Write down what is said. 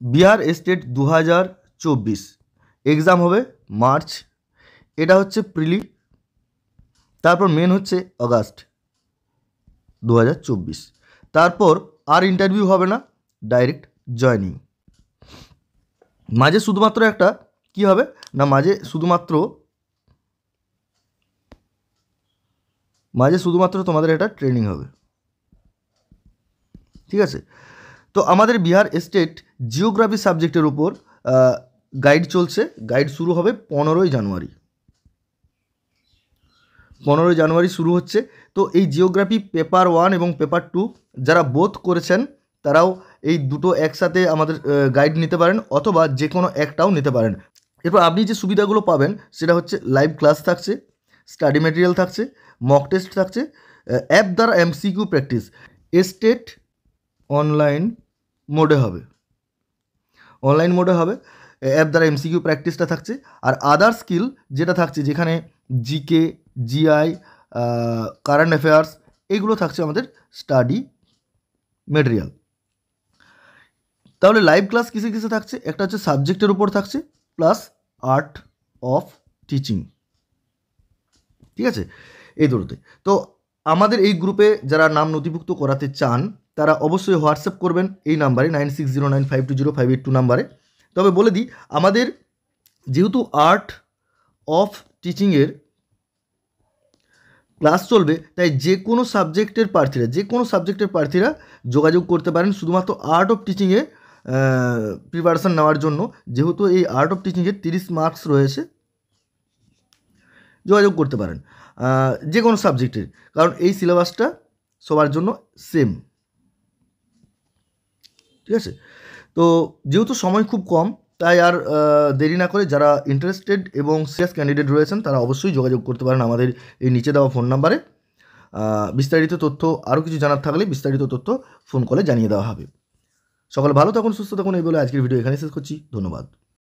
Bihar state 2024 exam হবে March, এটা হচ্ছে প্রিলি, তারপর মেন হচ্ছে আগস্ট 2024, তারপর আর ইন্টারভিউ হবে না, ডাইরেক্ট জয়নিং। মাঝে শুধুমাত্র একটা কি হবে না, মাঝে শুধুমাত্র তোমাদের একটা ট্রেনিং হবে, ঠিক আছে। তো আমাদের বিহার স্টেট জিওগ্রাফি সাবজেক্টের উপর গাইড চলছে, গাইড শুরু হবে 15ই জানুয়ারি শুরু হচ্ছে। তো এই জিওগ্রাফি পেপার 1 এবং পেপার 2 যারা বোথ করেছেন তারাও এই দুটো একসাথে আমাদের গাইড নিতে পারেন, অথবা যে কোনো একটাও নিতে পারেন। এরপর আপনি যে সুবিধাগুলো পাবেন সেটা হচ্ছে লাইভ ক্লাস থাকছে, স্টাডি মেটেরিয়াল থাকছে, মক টেস্ট থাকছে, অ্যাপ দ্বারা এমসিকিউ প্র্যাকটিস, স্টেট অনলাইন মোডে হবে, অ্যাপ দ্বারা এমসিকিউ প্র্যাকটিসটা থাকছে। আর আদার স্কিল যেটা থাকছে, যেখানে জিকে, জিআই, কারেন্ট অ্যাফেয়ার্স, এইগুলো থাকছে আমাদের স্টাডি মেটেরিয়াল। তাহলে লাইভ ক্লাস কিসে থাকছে, একটা হচ্ছে সাবজেক্টের উপর থাকছে, প্লাস আর্ট অফ টিচিং, ঠিক আছে, এই দুটোতে। তো আমাদের এই গ্রুপে যারা নাম নথিভুক্ত করাতে চান তারা অবশ্যই হোয়াটসঅ্যাপ করবেন এই নাম্বারে 9609520582 নাম্বারে। তবে বলে দিই, আমাদের যেহেতু আর্ট অফ টিচিংয়ের ক্লাস চলবে, তাই যে কোনো সাবজেক্টের প্রার্থীরা যোগাযোগ করতে পারেন শুধুমাত্র আর্ট অফ টিচিংয়ে প্রিপারেশান নেওয়ার জন্য। যেহেতু এই আর্ট অফ টিচিংয়ের 30 মার্কস রয়েছে, যোগাযোগ করতে পারেন যে কোনো সাবজেক্টের, কারণ এই সিলেবাসটা সবার জন্য সেম, ঠিক আছে। তো যেহেতু সময় খুব কম, তাই আর দেরি না করে যারা ইন্টারেস্টেড এবং সিরিয়াস ক্যান্ডিডেট রয়েছেন তারা অবশ্যই যোগাযোগ করতে পারেন আমাদের এই নিচে দেওয়া ফোন নাম্বারে। বিস্তারিত তথ্য আরও কিছু জানার থাকলে বিস্তারিত তথ্য ফোন কলে জানিয়ে দেওয়া হবে। সকলে ভালো থাকুন, সুস্থ থাকুন, এই বলে আজকের ভিডিও এখানে শেষ করছি। ধন্যবাদ।